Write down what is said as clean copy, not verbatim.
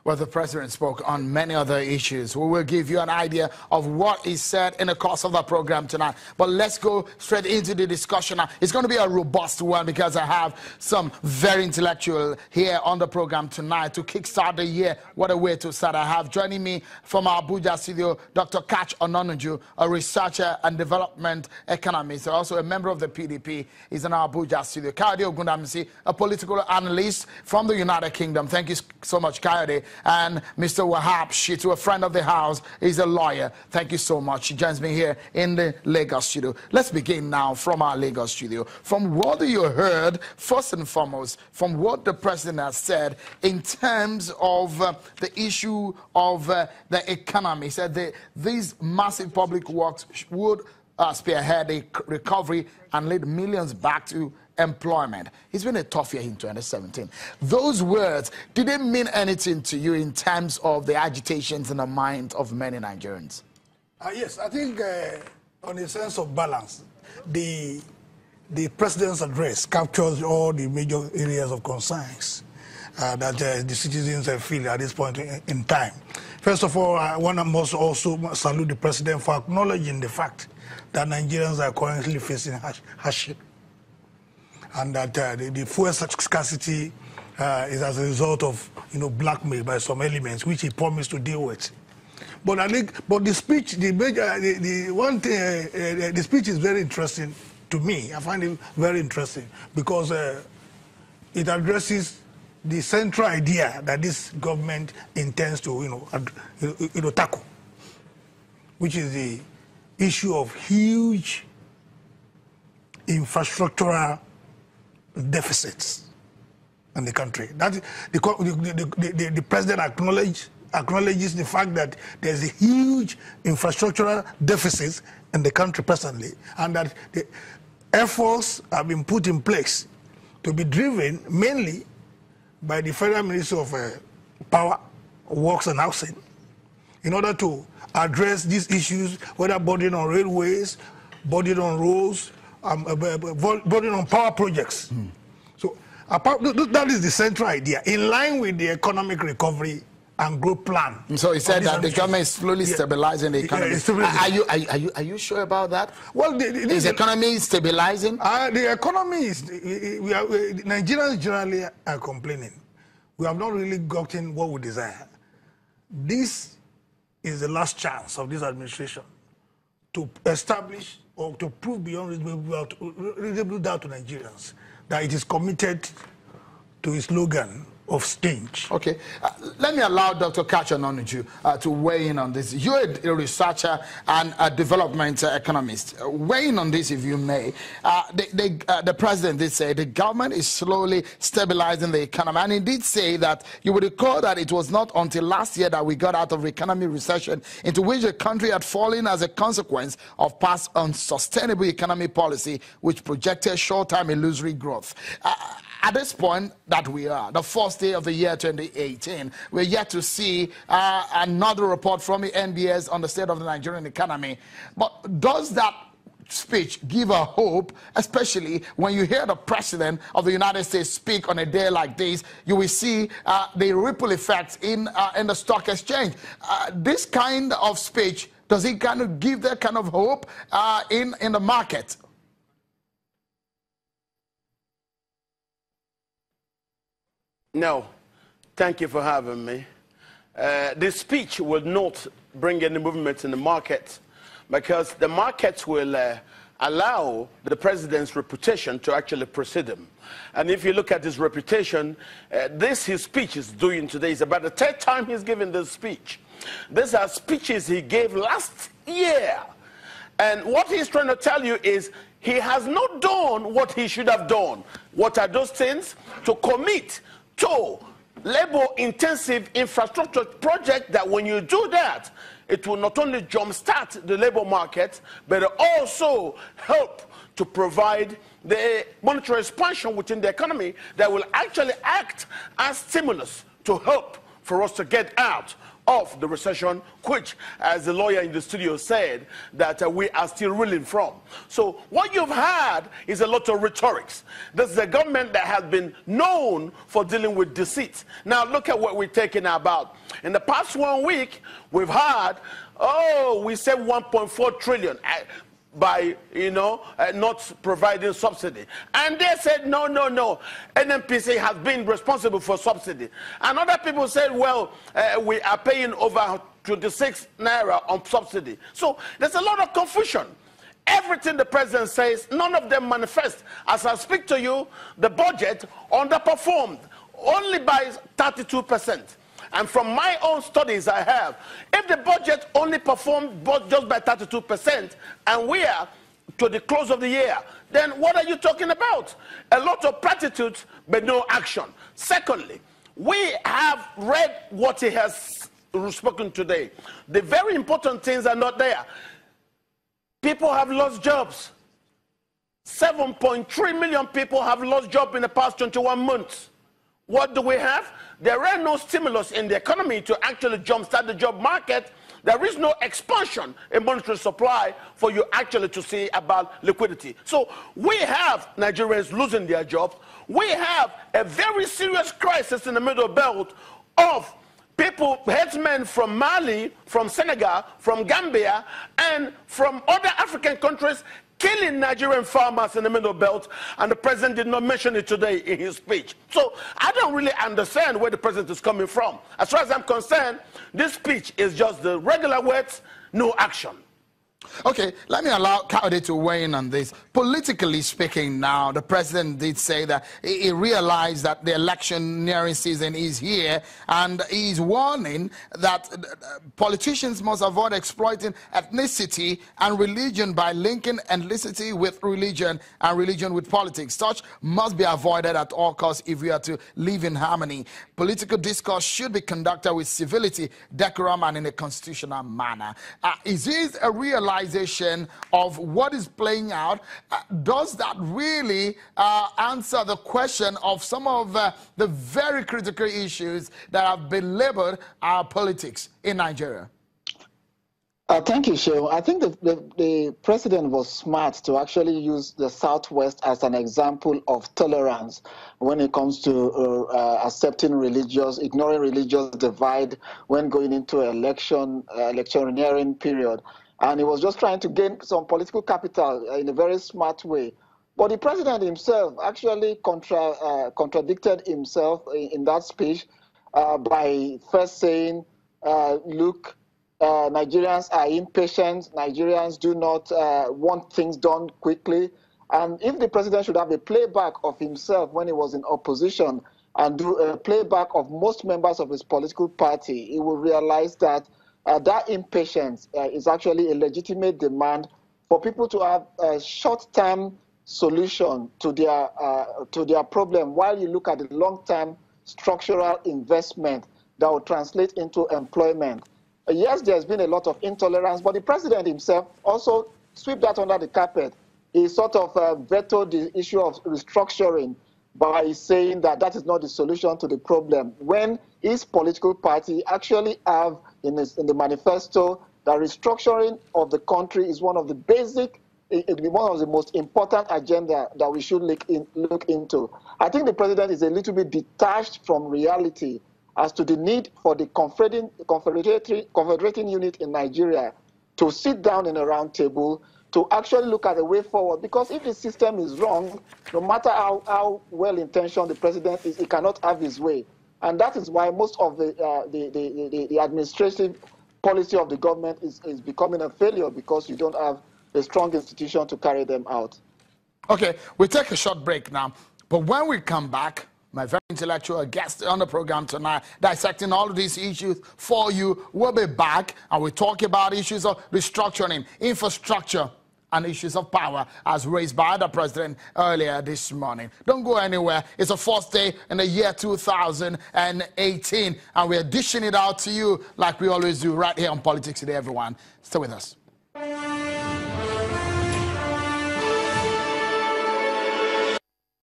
Well, the president spoke on many other issues. We will give you an idea of what he said in the course of the program tonight. But let's go straight into the discussion now. It's going to be a robust one because I have some very intellectual here on the program tonight to kickstart the year. What a way to start. I have joining me from our Abuja studio, Dr. Kach Ononuju, a researcher and development economist, also a member of the PDP. He's in our Abuja studio. Kayode Ogundamisi, a political analyst from the United Kingdom. Thank you so much, Kayode. And Mr. Wahab Shitu, a friend of the house, is a lawyer. Thank you so much. He joins me here in the Lagos studio. Let's begin now from our Lagos studio. From what you heard, first and foremost, from what the president has said in terms of the issue of the economy, he said these massive public works would spearhead a recovery and lead millions back to employment. It's been a tough year in 2017. Those words, did they mean anything to you in terms of the agitations in the mind of many Nigerians? Yes, I think on a sense of balance, the president's address captures all the major areas of concerns that the citizens feel at this point in time. First of all, I must also salute the president for acknowledging the fact that Nigerians are currently facing hardship, and that the fuel scarcity is as a result of blackmail by some elements which he promised to deal with. But I think, the speech, the speech is very interesting to me. I find it very interesting because it addresses the central idea that this government intends to tackle, which is the issue of huge infrastructural deficits in the country. That the president acknowledges the fact that there's a huge infrastructural deficit in the country presently, and that the efforts have been put in place to be driven mainly by the Federal Ministry of Power, Works and Housing in order to address these issues, whether burden on railways, burden on roads, burden on power projects. So that is the central idea, in line with the economic recovery and growth plan. So he said that the government is slowly stabilizing the economy. Are you sure about that? Well, is the economy stabilizing? The economy is. Nigerians generally are complaining. We have not really gotten what we desire. This is the last chance of this administration to establish or to prove beyond reasonable doubt to Nigerians that it is committed to its slogan of change. Okay, let me allow Dr. Kach Ononuju to weigh in on this. You're a researcher and a development economist. Weigh in on this, if you may. The president did say the government is slowly stabilizing the economy, and he did say that you would recall that it was not until last year that we got out of economic recession into which the country had fallen as a consequence of past unsustainable economic policy, which projected short-term illusory growth. At this point that we are, the first day of the year 2018, we're yet to see another report from the NBS on the state of the Nigerian economy. But does that speech give a hope, especially when you hear the president of the United States speak on a day like this? You will see the ripple effects in the stock exchange. This kind of speech, does it kind of give that kind of hope in the market? No, thank you for having me. This speech will not bring any movement in the market because the markets will allow the president's reputation to actually precede him. And if you look at his reputation, his speech is doing today is about the third time he's given this speech. These are speeches he gave last year. And what he's trying to tell you is he has not done what he should have done. What are those things? To commit to labor-intensive infrastructure project that when you do that, it will not only jumpstart the labor market, but also help to provide the monetary expansion within the economy that will actually act as stimulus to help for us to get out of the recession, which, as the lawyer in the studio said, that we are still reeling from. So what you've had is a lot of rhetorics. This is a government that has been known for dealing with deceit. Now look at what we're talking about. In the past 1 week, we've had, we saved 1.4 trillion. By not providing subsidy, and they said no, NNPC has been responsible for subsidy, and other people said, well, we are paying over 26 naira on subsidy. So there's a lot of confusion. Everything the president says, none of them manifest. As I speak to you, the budget underperformed only by 32%. And from my own studies I have, if the budget only performed just by 32%, and we are to the close of the year, then what are you talking about? A lot of platitudes, but no action. Secondly, we have read what he has spoken today. The very important things are not there. People have lost jobs. 7.3 million people have lost jobs in the past 21 months. What do we have? There are no stimulus in the economy to actually jumpstart the job market. There is no expansion in monetary supply for you actually to see about liquidity. So we have Nigerians losing their jobs. We have a very serious crisis in the middle belt of people, headsmen from Mali, from Senegal, from Gambia, and from other African countries killing Nigerian farmers in the middle belt, and the president did not mention it today in his speech. So I don't really understand where the president is coming from. As far as I'm concerned, this speech is just the regular words, no action. Okay, let me allow Kaude to weigh in on this. Politically speaking now, the president did say that he realized that the electioneering season is here, and he's warning that politicians must avoid exploiting ethnicity and religion by linking ethnicity with religion and religion with politics. Such must be avoided at all costs if we are to live in harmony. Political discourse should be conducted with civility, decorum, and in a constitutional manner. Is this a realization of what is playing out? Does that really answer the question of some of the very critical issues that have been labeled our politics in Nigeria? Thank you, Shehu. I think the president was smart to actually use the Southwest as an example of tolerance when it comes to accepting ignoring religious divide when going into electioneering period. And he was just trying to gain some political capital in a very smart way. But the president himself actually contradicted himself in that speech by first saying, look, Nigerians are impatient. Nigerians do not want things done quickly. And if the president should have a playback of himself when he was in opposition and do a playback of most members of his political party, he will realize that that impatience is actually a legitimate demand for people to have a short-term solution to their problem, while you look at the long-term structural investment that will translate into employment. Yes, there's been a lot of intolerance, but the president himself also swept that under the carpet. He sort of vetoed the issue of restructuring by saying that that is not the solution to the problem, when his political party actually have in the manifesto that restructuring of the country is one of the one of the most important agenda that we should look into. I think the president is a little bit detached from reality as to the need for the confederating unit in Nigeria to sit down in a round table to actually look at a way forward. Because if the system is wrong, no matter how well-intentioned the president is, he cannot have his way. And that is why most of the administrative policy of the government is becoming a failure, because you don't have a strong institution to carry them out. Okay, we'll take a short break now. But when we come back, my very intellectual guest on the program tonight, dissecting all of these issues for you, we'll be back and we'll talk about issues of restructuring, infrastructure, and issues of power as raised by the president earlier this morning. Don't go anywhere. It's the first day in the year 2018, and we're dishing it out to you like we always do right here on Politics Today, everyone. Stay with us.